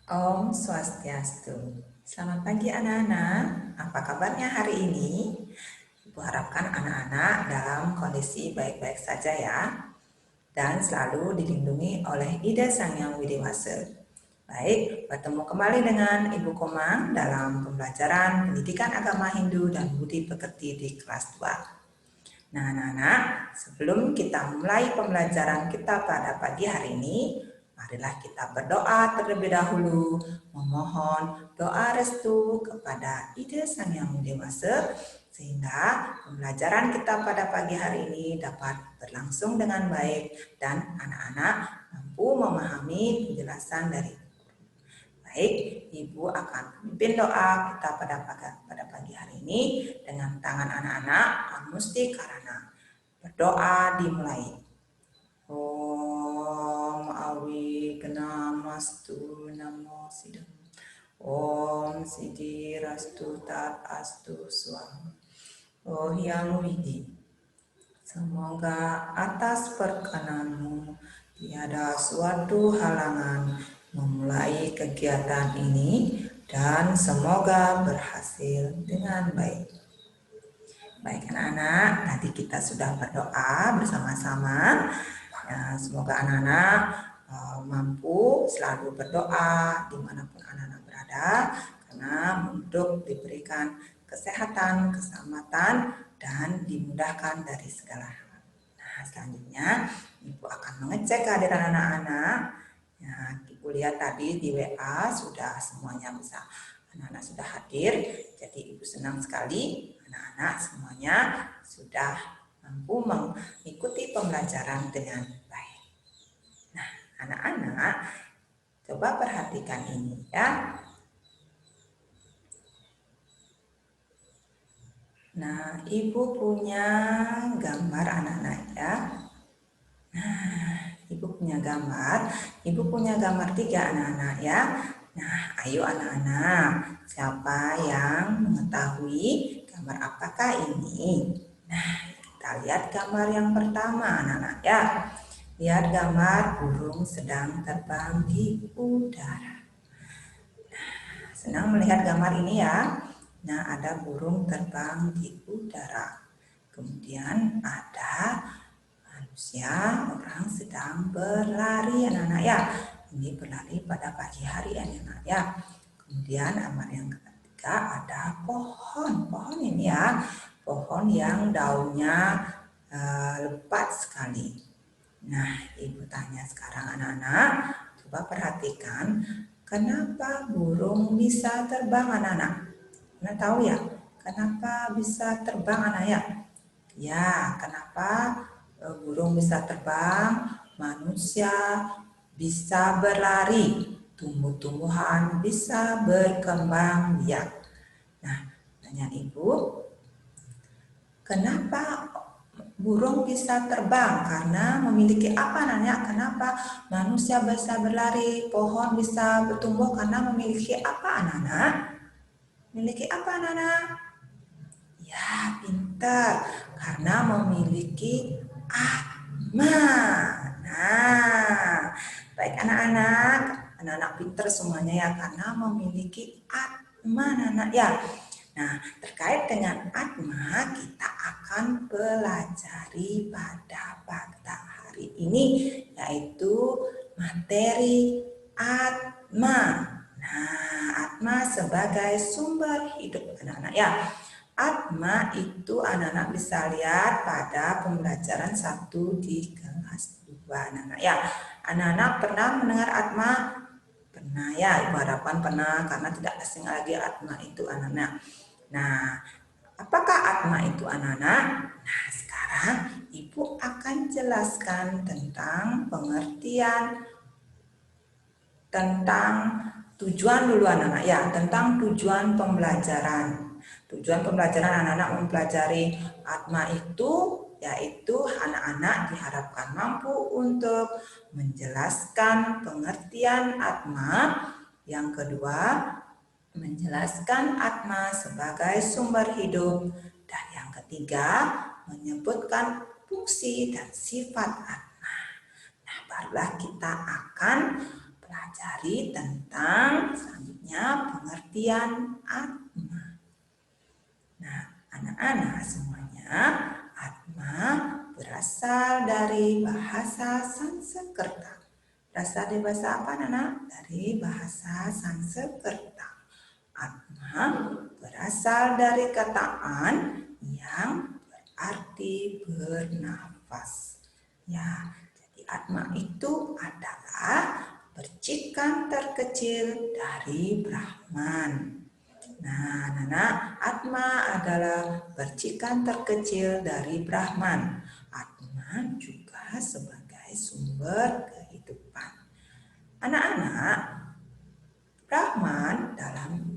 Om Swastiastu. Selamat pagi anak-anak. Apa kabarnya hari ini? Ibu harapkan anak-anak dalam kondisi baik-baik saja ya. Dan selalu dilindungi oleh Ida Sang Hyang Widi-Wase. Baik, bertemu kembali dengan Ibu Komang dalam pembelajaran Pendidikan Agama Hindu dan Budi Pekerti di kelas 2. Nah, anak-anak, sebelum kita mulai pembelajaran kita pada pagi hari ini, marilah kita berdoa terlebih dahulu, memohon doa restu kepada Ida Sang Hyang Widi Wase, sehingga pembelajaran kita pada pagi hari ini dapat berlangsung dengan baik dan anak-anak mampu memahami penjelasan dari baik, Ibu akan memimpin doa kita pada pagi hari ini dengan tangan anak-anak Musti Karana. Berdoa dimulai. Om Awi Genamastu Namo Sidam. Om Sidi Rastu Tat Astu Swam. Oh Hyang Widi. Semoga atas perkenanmu tiada suatu halangan memulai kegiatan ini dan semoga berhasil dengan baik. Baik anak-anak, tadi kita sudah berdoa bersama-sama. Semoga anak-anak mampu selalu berdoa dimanapun anak-anak berada, karena untuk diberikan kesehatan, keselamatan, dan dimudahkan dari segala hal. Nah, selanjutnya Ibu akan mengecek kehadiran anak-anak. Ya, Ibu lihat tadi di WA sudah semuanya bisa, anak-anak sudah hadir, jadi Ibu senang sekali anak-anak semuanya sudah mampu mengikuti pembelajaran dengan baik. Nah, anak-anak coba perhatikan ini ya. Nah, Ibu punya gambar anak-anak ya. Nah, Ibu punya gambar. Ibu punya gambar 3 anak-anak ya. Nah, ayo anak-anak, siapa yang mengetahui gambar apakah ini? Nah, kita lihat gambar yang pertama anak-anak ya. Lihat gambar burung sedang terbang di udara. Nah, senang melihat gambar ini ya. Nah, ada burung terbang di udara. Kemudian ada manusia, orang sedang berlari anak-anak ya. Ini berlari pada pagi hari anak-anak ya. Kemudian gambar yang ketiga ada pohon. Pohon ini ya, pohon yang daunnya lebat sekali. Nah, Ibu tanya sekarang anak-anak, coba perhatikan kenapa burung bisa terbang anak-anak? Anda tahu ya, kenapa bisa terbang anak ya? Ya, kenapa burung bisa terbang, manusia bisa berlari, tumbuh-tumbuhan bisa berkembang biak. Nah, pertanyaan Ibu, kenapa burung bisa terbang? Karena memiliki apa nanya? Kenapa manusia bisa berlari, pohon bisa bertumbuh karena memiliki apa anak-anak? Memiliki apa anak-anak? Ya, pintar. Karena memiliki atma. Nah, baik anak-anak, anak-anak pintar semuanya ya, karena memiliki atma anak-anak ya. Nah, terkait dengan atma, kita akan pelajari pada hari ini, yaitu materi atma. Nah, atma sebagai sumber hidup anak-anak ya. Atma itu anak-anak bisa lihat pada pembelajaran 1 di kelas 2 anak-anak ya. Anak-anak pernah mendengar atma? Pernah ya, Ibu harapan pernah, karena tidak asing lagi atma itu anak-anak. Nah, apakah atma itu anak-anak? Nah, sekarang Ibu akan jelaskan tentang pengertian, tentang tujuan dulu anak-anak ya, tentang tujuan pembelajaran. Tujuan pembelajaran anak-anak mempelajari atma itu, yaitu anak-anak diharapkan mampu untuk menjelaskan pengertian atma. Yang kedua, menjelaskan atma sebagai sumber hidup. Dan yang ketiga, menyebutkan fungsi dan sifat atma. Nah, barulah kita akan pelajari tentang selanjutnya pengertian Atma. Nah, anak-anak semuanya, Atma berasal dari bahasa Sanskerta. Berasal dari bahasa apa, anak? Dari bahasa Sanskerta. Atma berasal dari kata an yang berarti bernafas. Ya, jadi Atma itu adalah percikan terkecil dari Brahman. Nah, anak-anak, Atma adalah percikan terkecil dari Brahman. Atma juga sebagai sumber kehidupan. Anak-anak, Brahman dalam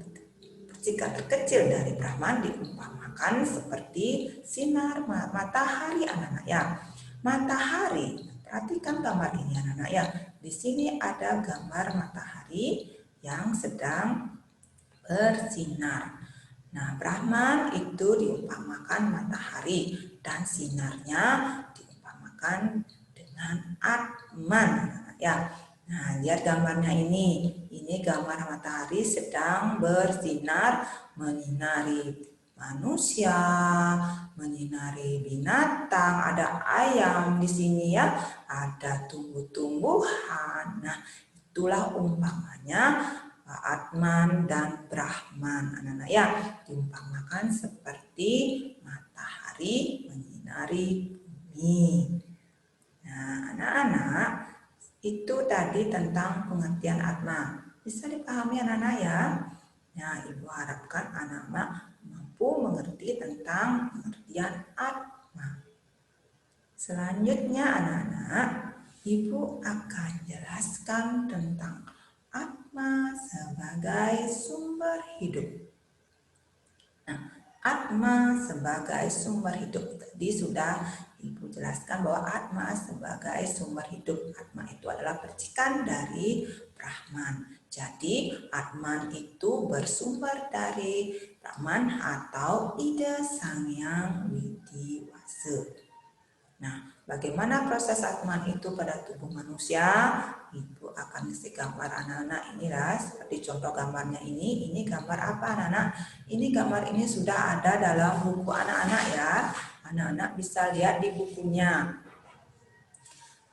percikan terkecil dari Brahman diumpamakan seperti sinar matahari, anak-anak ya. Matahari, perhatikan gambar ini anak-anak ya. Di sini ada gambar matahari yang sedang bersinar. Nah, Brahman itu diumpamakan matahari dan sinarnya diumpamakan dengan Atman, ya. Nah, lihat gambarnya ini. Ini gambar matahari sedang bersinar menyinari manusia, menyinari binatang, ada ayam di sini ya, ada tumbuh-tumbuhan. Nah, itulah umpamanya Atman dan Brahman, anak-anak ya, diumpamakan seperti matahari menyinari bumi. Nah, anak-anak, itu tadi tentang pengertian Atma. Bisa dipahami anak-anak ya? Nah, Ibu harapkan anak-anak mampu mengerti tentang pengertian Atma. Selanjutnya anak-anak, Ibu akan jelaskan tentang Atma sebagai sumber hidup. Nah, Atma sebagai sumber hidup. Tadi sudah Ibu jelaskan bahwa Atma sebagai sumber hidup. Atma itu adalah percikan dari Brahman. Jadi Atman itu bersumber dari Brahman atau ide Sang Hyang Widiwasa. Nah, bagaimana proses Atman itu pada tubuh manusia? Ibu akan kasih gambar anak-anak inilah, seperti contoh gambarnya ini. Ini gambar apa anak-anak? Ini gambar ini sudah ada dalam buku anak-anak ya. Anak-anak bisa lihat di bukunya.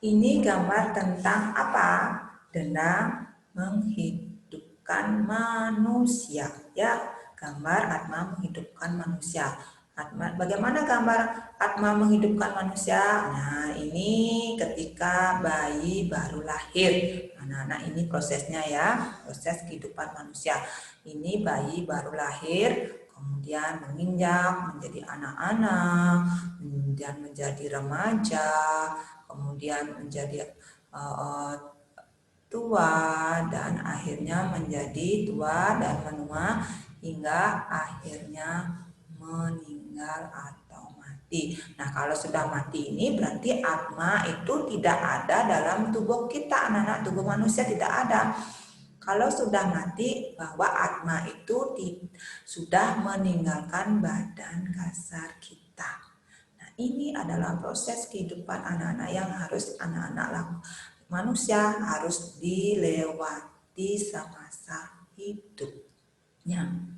Ini gambar tentang apa? Tentang menghidupkan manusia ya. Gambar Atma menghidupkan manusia. Bagaimana gambar Atma menghidupkan manusia? Nah, ini ketika bayi baru lahir. Anak-anak, ini prosesnya ya, proses kehidupan manusia. Ini bayi baru lahir, kemudian menginjak menjadi anak-anak, kemudian menjadi remaja, kemudian menjadi tua, dan akhirnya menjadi tua dan menua hingga akhirnya meninggal atau mati. Nah, kalau sudah mati ini berarti Atma itu tidak ada dalam tubuh kita, anak-anak. Tubuh manusia tidak ada. Kalau sudah mati, bahwa Atma itu sudah meninggalkan badan kasar kita. Nah, ini adalah proses kehidupan anak-anak yang harus anak-anak lakukan. Manusia harus dilewati semasa hidupnya.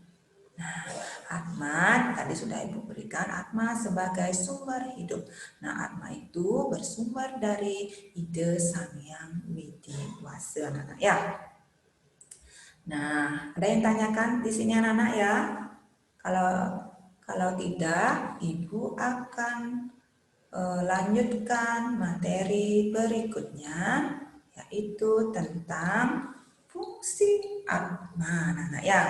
Nah, Atma tadi sudah Ibu berikan Atma sebagai sumber hidup. Nah, Atma itu bersumber dari ide Sang Hyang Widiwasa, anak-anak ya. Nah, ada yang tanyakan di sini anak-anak ya? Kalau tidak, Ibu akan lanjutkan materi berikutnya, yaitu tentang fungsi Atma, anak-anak ya.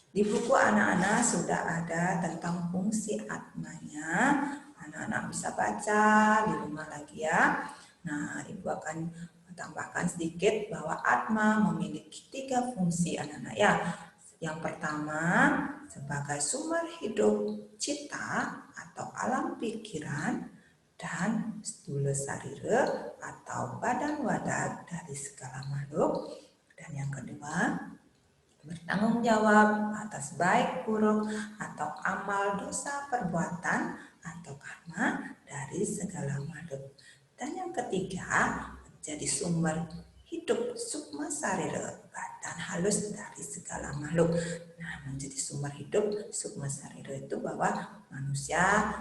Di buku anak-anak sudah ada tentang fungsi Atmanya. Anak-anak bisa baca di rumah lagi ya. Nah, Ibu akan tambahkan sedikit bahwa Atma memiliki 3 fungsi, anak-anak ya. Yang pertama, sebagai sumber hidup cita atau alam pikiran dan stula sarira atau badan wadah dari segala makhluk. Dan yang kedua, bertanggung jawab atas baik buruk atau amal dosa perbuatan atau karma dari segala makhluk. Dan yang ketiga, menjadi sumber hidup sukma sarira, badan halus dari segala makhluk. Nah, menjadi sumber hidup sukma sarira itu bahwa manusia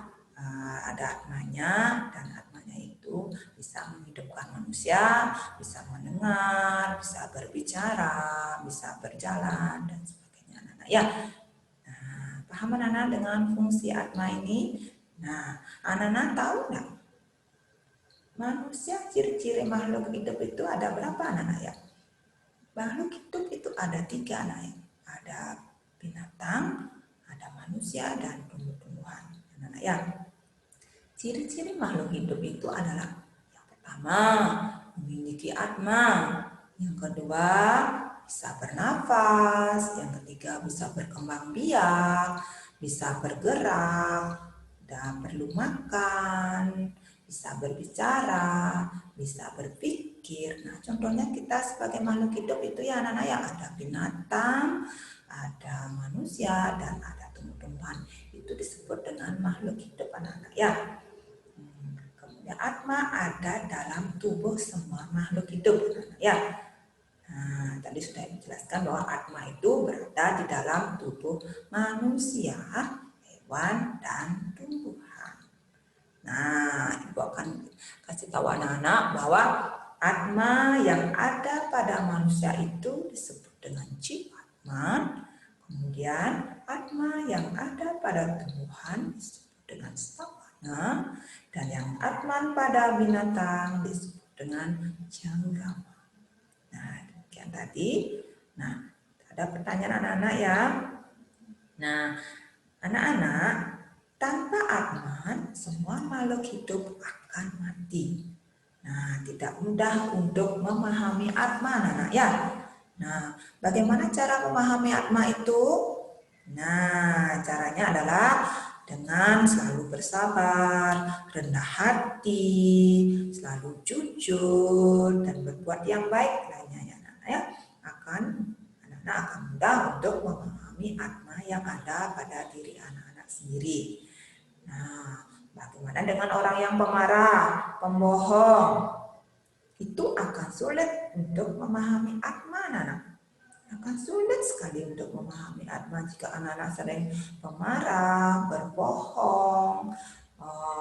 ada atmanya, dan atmanya itu bisa menghidupkan manusia, bisa mendengar, bisa berbicara, bisa berjalan, dan sebagainya. Anak-anak ya. Nah, paham anak-anak dengan fungsi atma ini? Nah, anak-anak tahu nggak? Manusia, ciri-ciri makhluk hidup itu ada berapa anak-anak ya? Makhluk hidup itu ada 3 anak ya. Ada binatang, ada manusia, dan tumbuh-tumbuhan. Anak-anak ya. Ciri-ciri makhluk hidup itu adalah yang pertama, memiliki atma. Yang kedua, bisa bernafas. Yang ketiga, bisa berkembang biak, bisa bergerak, dan perlu makan, bisa berbicara, bisa berpikir. Nah, contohnya kita sebagai makhluk hidup itu ya anak-anak yang ada binatang, ada manusia, dan ada tumbuh-tumbuhan. Itu disebut dengan makhluk hidup anak-anak ya. Kemudian atma ada dalam tubuh semua makhluk hidup ya. Nah, tadi sudah dijelaskan bahwa atma itu berada di dalam tubuh manusia, hewan, dan tumbuhan. Nah, Ibu akan kasih tahu anak-anak bahwa atma yang ada pada manusia itu disebut dengan jivatma. Kemudian atma yang ada pada tumbuhan disebut dengan savana, dan yang atman pada binatang disebut dengan janggama. Nah, demikian tadi. Nah, ada pertanyaan anak-anak ya. Nah, anak-anak, tanpa atman, semua makhluk hidup akan mati. Nah, tidak mudah untuk memahami atma anak-anak ya. Nah, bagaimana cara memahami atma itu? Nah, caranya adalah dengan selalu bersabar, rendah hati, selalu jujur, dan berbuat yang baik lainnya ya anak-anak ya. Anak-anak akan mudah untuk memahami atma yang ada pada diri anak-anak sendiri. Nah, bagaimana dengan orang yang pemarah, pembohong? Itu akan sulit untuk memahami atma anak-anak. Akan sulit sekali untuk memahami atma jika anak-anak sering pemarah, berbohong,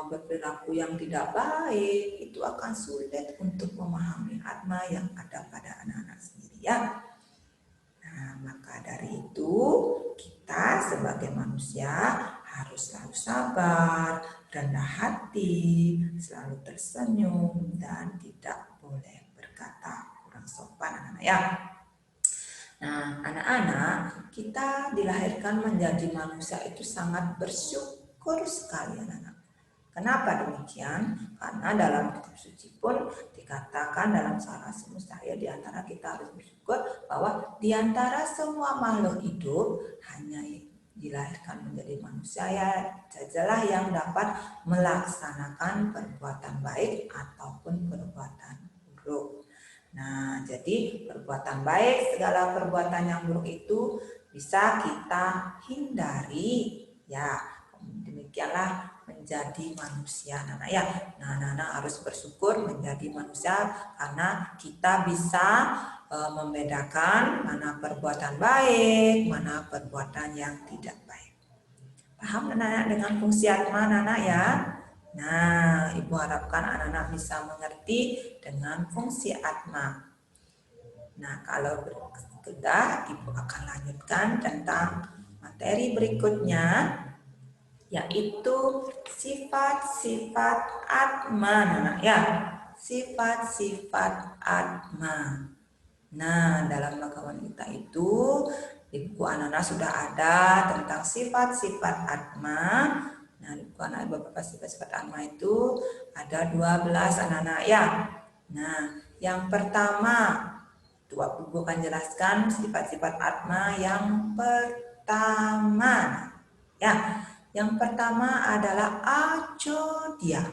berperilaku yang tidak baik. Itu akan sulit untuk memahami atma yang ada pada anak-anak sendiri ya. Nah, maka dari itu kita sebagai manusia harus selalu sabar, rendah hati, selalu tersenyum, dan tidak boleh berkata kurang sopan anak-anak ya. Nah, anak-anak, kita dilahirkan menjadi manusia itu sangat bersyukur sekali anak-anak. Kenapa demikian? Karena dalam kitab suci pun dikatakan dalam salah semustahil di antara kita harus bersyukur bahwa di antara semua makhluk hidup hanya dilahirkan menjadi manusia sajalah yang dapat melaksanakan perbuatan baik ataupun perbuatan buruk. Nah, jadi perbuatan baik, segala perbuatan yang buruk itu bisa kita hindari. Ya, demikianlah menjadi manusia, anak-anak ya. Nah, anak-anak harus bersyukur menjadi manusia karena kita bisa membedakan mana perbuatan baik, mana perbuatan yang tidak baik. Paham anak-anak dengan fungsi atma anak-anak ya? Nah, Ibu harapkan anak-anak bisa mengerti dengan fungsi atma. Nah, kalau sudah, Ibu akan lanjutkan tentang materi berikutnya, yaitu sifat-sifat atma, anak-anak ya. Sifat-sifat atma. Nah, dalam bagawan kita itu, di buku anak-anak sudah ada tentang sifat-sifat atma. Nah, di buku anak beberapa sifat-sifat atma itu ada 12 anak-anak ya. Nah, yang pertama, Ibu akan jelaskan sifat-sifat atma yang pertama. Ya, yang pertama adalah acodya.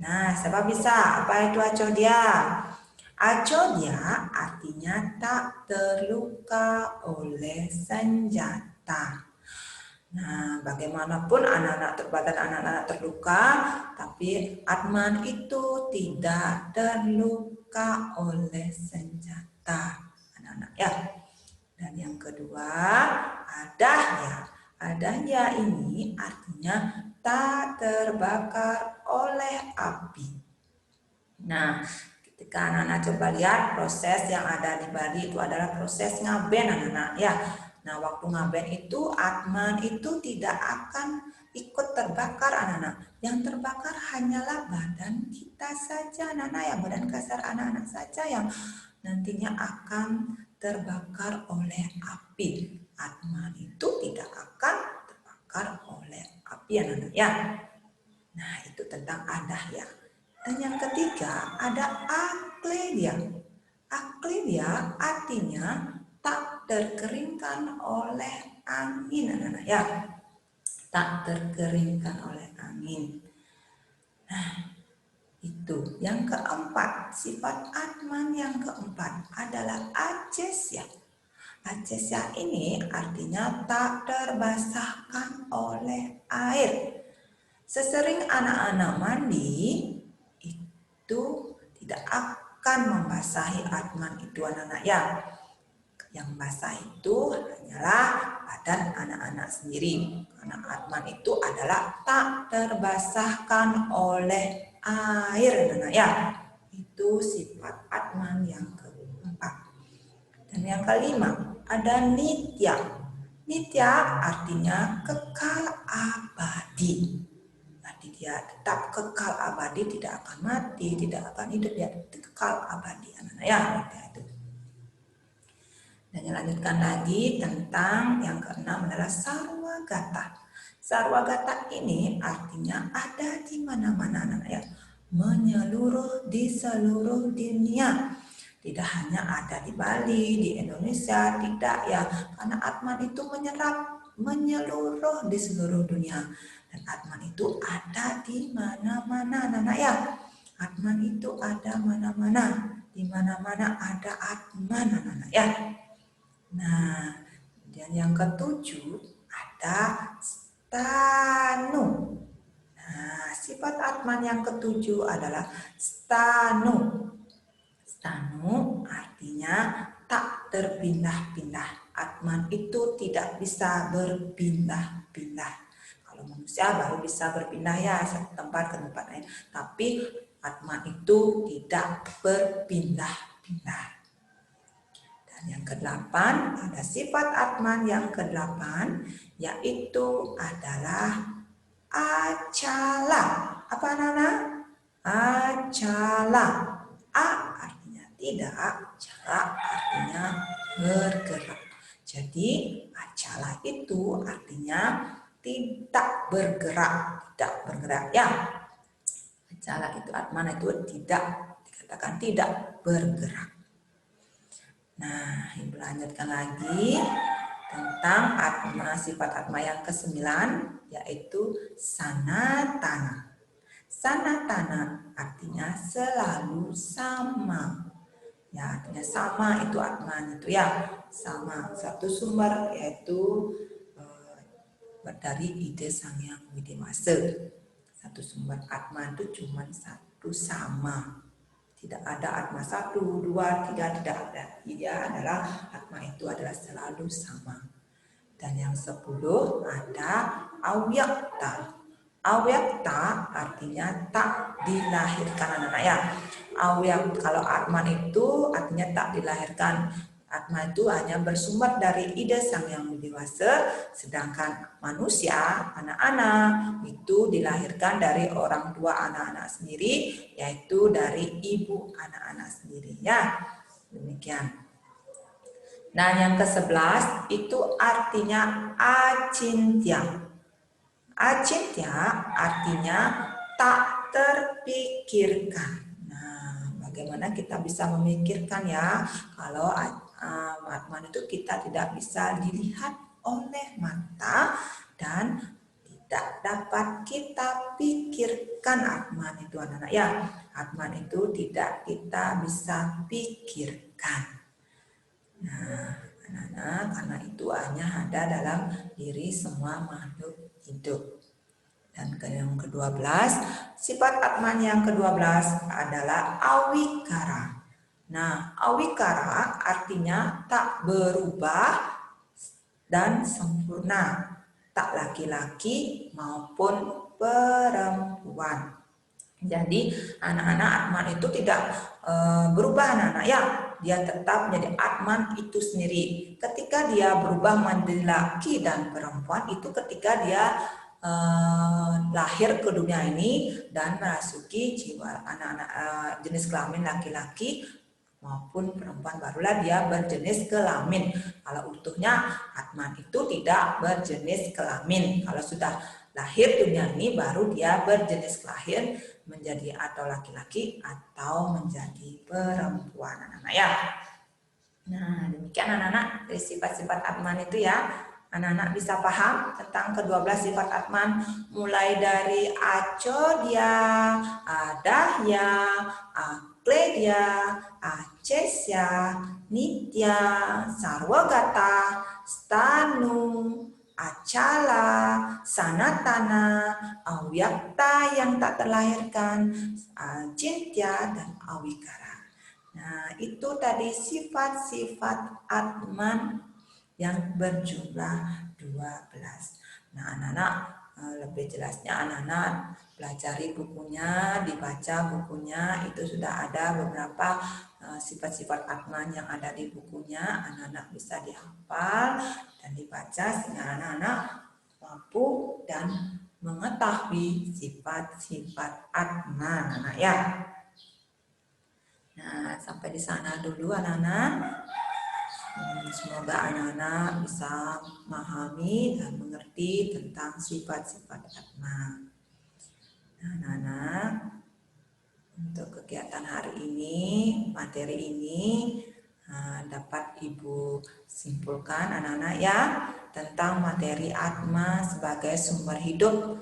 Nah, siapa bisa? Apa itu acodya? Acodya artinya tak terluka oleh senjata. Nah, bagaimanapun badan anak-anak terluka, tapi atman itu tidak terluka. terluka oleh senjata, anak-anak ya. Dan yang kedua, adahya. Adahya ini artinya tak terbakar oleh api. Nah, ketika anak-anak coba lihat proses yang ada di Bali itu adalah proses ngaben, anak-anak ya. Nah, waktu ngaben itu Atman itu tidak akan ikut terbakar, anak-anak. Yang terbakar hanyalah badan kita saja, anak-anak ya, badan kasar anak-anak saja yang nantinya akan terbakar oleh api. Atman itu tidak akan terbakar oleh api, anak-anak ya. Nah, itu tentang adahya. Dan yang ketiga ada akledia. Akledia artinya tak terkeringkan oleh angin, anak-anak ya. Tak terkeringkan oleh angin. Nah, itu. Yang keempat, sifat Atman yang keempat adalah acesya. Acesya ini artinya tak terbasahkan oleh air. Sesering anak-anak mandi, itu tidak akan membasahi Atman itu, anak-anak ya. Yang basah itu hanyalah badan anak-anak sendiri. Karena Atman itu adalah tak terbasahkan oleh air, anak-anak ya. Itu sifat Atman yang keempat. Dan yang kelima ada nitya. Nitya artinya kekal abadi. Berarti dia tetap kekal abadi, tidak akan mati, tidak akan hidup, dia kekal abadi, anak-anak ya. Itu. Dan lanjutkan lagi tentang yang keenam adalah sarwagata. Sarwagata ini artinya ada di mana-mana, anak-anak ya. Menyeluruh di seluruh dunia. Tidak hanya ada di Bali, di Indonesia, tidak ya. Karena Atman itu menyeluruh di seluruh dunia. Dan Atman itu ada di mana-mana, anak-anak ya. Atman itu ada mana-mana. Di mana-mana ada Atman, anak-anak ya. Nah, dan yang ketujuh ada stanu. Nah, sifat Atman yang ketujuh adalah stanu. Stanu artinya tak terpindah-pindah. Atman itu tidak bisa berpindah-pindah. Kalau manusia baru bisa berpindah ya satu tempat ke tempat lain. Tapi Atman itu tidak berpindah-pindah. Yang kedelapan ada sifat Atman yang kedelapan yaitu adalah acala. Apa anak-anak? Acala. A artinya tidak, cala artinya bergerak. Jadi acala itu artinya tidak bergerak, ya. Acala itu Atman itu tidak, dikatakan tidak bergerak. Nah, ibu lanjutkan lagi tentang Atma, sifat Atma yang ke-9 yaitu sanatana. Sanatana artinya selalu sama. Ya, artinya sama itu Atman itu ya, sama. Satu sumber yaitu dari ide Sang Hyang Widewasa. Satu sumber Atman itu cuma satu, sama. Tidak ada Atma 1, 2, 3, tidak ada. Dia adalah Atma itu adalah selalu sama. Dan yang 10 ada awyakta. Awyakta artinya tak dilahirkan, anak-anak ya. Awyak, kalau Atman itu artinya tak dilahirkan. Atma itu hanya bersumber dari ide Sang Hyang Widewasa, sedangkan manusia, anak-anak itu dilahirkan dari orang tua anak-anak sendiri, yaitu dari ibu anak-anak sendiri ya. Demikian. Nah, yang ke-11 itu artinya acintya. Acintya artinya tak terpikirkan. Nah, bagaimana kita bisa memikirkan ya kalau Atman itu kita tidak bisa dilihat oleh mata dan tidak dapat kita pikirkan Atman itu, anak-anak ya. Atman itu tidak kita bisa pikirkan. Nah, anak-anak, karena itu hanya ada dalam diri semua makhluk hidup. Dan yang ke-12, sifat Atman yang ke-12 adalah awikara. Nah, awikara artinya tak berubah dan sempurna, tak laki-laki maupun perempuan. Jadi anak-anak Atman itu tidak berubah anak-anak ya, dia tetap menjadi Atman itu sendiri. Ketika dia berubah menjadi laki dan perempuan itu ketika dia lahir ke dunia ini dan merasuki jiwa anak-anak jenis kelamin laki-laki maupun perempuan, barulah dia berjenis kelamin. Kalau utuhnya Atman itu tidak berjenis kelamin. Kalau sudah lahir dunia ini baru dia berjenis kelamin menjadi atau laki-laki atau menjadi perempuan anak-anak ya. Nah, demikian anak-anak dari sifat-sifat Atman itu ya. Anak-anak bisa paham tentang ke-12 sifat Atman, mulai dari Acodia, Adahya, Akledia, Acesya, Nitya, Sarwagata, Stanu, Acala, Sanatana, Awyakta yang tak terlahirkan, Cintya, dan Awikara. Nah, itu tadi sifat-sifat Atman yang berjumlah 12. Nah, anak-anak lebih jelasnya anak-anak pelajari bukunya, dibaca bukunya, itu sudah ada beberapa sifat-sifat Atman yang ada di bukunya. Anak-anak bisa dihafal dan dibaca sehingga anak-anak mampu dan mengetahui sifat-sifat Atman, anak ya. Nah, sampai di sana dulu anak-anak. Semoga anak-anak bisa memahami dan mengerti tentang sifat-sifat Atman. Nah, anak-anak, untuk kegiatan hari ini, materi ini dapat Ibu simpulkan anak-anak ya tentang materi Atma sebagai sumber hidup.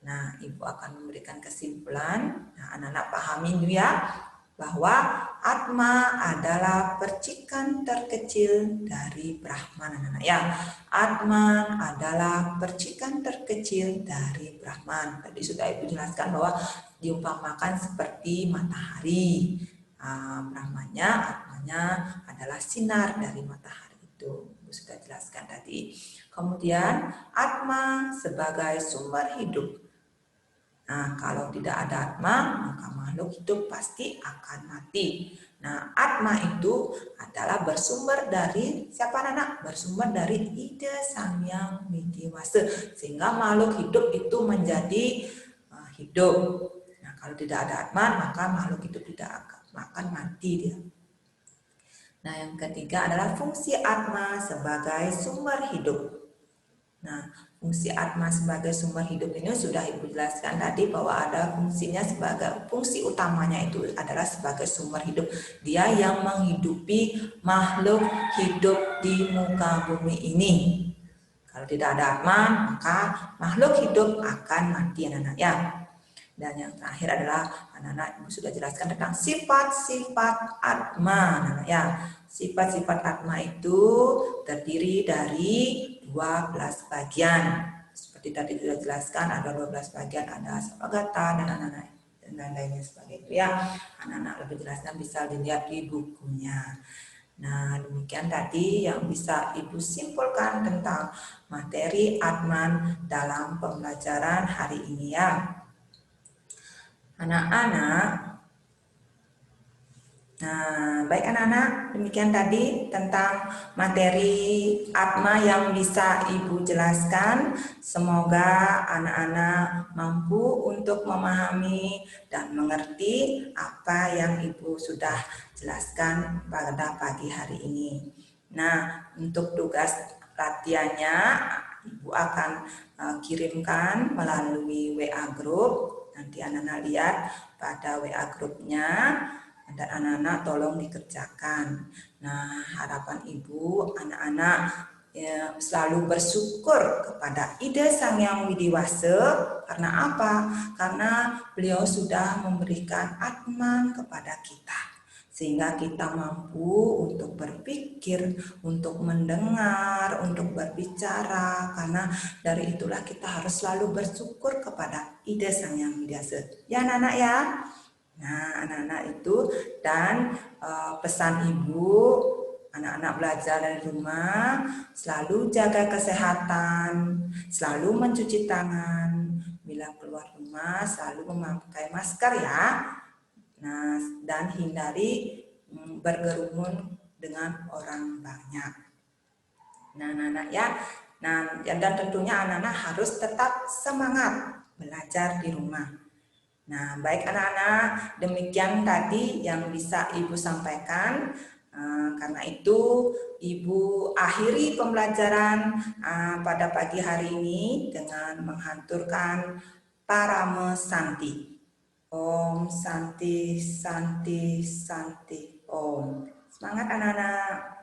Nah, Ibu akan memberikan kesimpulan. Nah, anak-anak pahami dulu ya bahwa Atma adalah percikan terkecil dari Brahman, anak-anak ya. Atman adalah percikan terkecil dari Brahman. Tadi sudah Ibu jelaskan bahwa diumpamakan seperti matahari. Brahmanya, Atmanya adalah sinar dari matahari itu. Ibu sudah jelaskan tadi. Kemudian Atma sebagai sumber hidup. Nah, kalau tidak ada Atma, maka makhluk hidup pasti akan mati. Nah, Atma itu adalah bersumber dari siapa anak? Bersumber dari ide Sangyang Widiwasa. Sehingga makhluk hidup itu menjadi hidup. Nah, kalau tidak ada Atma, maka makhluk hidup tidak akan mati dia. Nah, yang ketiga adalah fungsi Atma sebagai sumber hidup. Nah, fungsi Atma sebagai sumber hidup ini sudah Ibu jelaskan tadi bahwa ada fungsinya sebagai fungsi utamanya itu adalah sebagai sumber hidup. Dia yang menghidupi makhluk hidup di muka bumi ini. Kalau tidak ada Atma, maka makhluk hidup akan mati anak-anak ya. Dan yang terakhir adalah anak-anak Ibu sudah jelaskan tentang sifat-sifat Atma anak-anak ya. Sifat-sifat Atma itu terdiri dari 12 bagian. Seperti tadi sudah jelaskan ada 12 bagian, ada Sarwagata dan anak-anak dan lainnya sebagainya ya. Anak-anak lebih jelasnya bisa dilihat di bukunya. Nah, demikian tadi yang bisa Ibu simpulkan tentang materi Atman dalam pembelajaran hari ini ya. Anak-anak, nah, baik anak-anak, demikian tadi tentang materi Atma yang bisa Ibu jelaskan. Semoga anak-anak mampu untuk memahami dan mengerti apa yang Ibu sudah jelaskan pada pagi hari ini. Nah, untuk tugas latihannya Ibu akan kirimkan melalui WA Group. Nanti anak-anak lihat pada WA grupnya dan anak-anak tolong dikerjakan. Nah, harapan Ibu anak-anak selalu bersyukur kepada ide Sangyang Widiwasa. Karena apa? Karena beliau sudah memberikan Atman kepada kita. Sehingga kita mampu untuk berpikir, untuk mendengar, untuk berbicara. Karena dari itulah kita harus selalu bersyukur kepada ide Sangyang Widiwasa. Ya anak-anak ya. Nah, anak-anak itu dan pesan ibu, anak-anak belajar dari rumah, selalu jaga kesehatan, selalu mencuci tangan, bila keluar rumah selalu memakai masker ya. Nah, dan hindari berkerumun dengan orang banyak. Nah, anak-anak ya. Nah, dan tentunya anak-anak harus tetap semangat belajar di rumah. Nah, baik anak-anak, demikian tadi yang bisa Ibu sampaikan. Karena itu, Ibu akhiri pembelajaran pada pagi hari ini dengan menghanturkan Parame Santi. Om Santi, Santi, Santi, Om. Semangat anak-anak.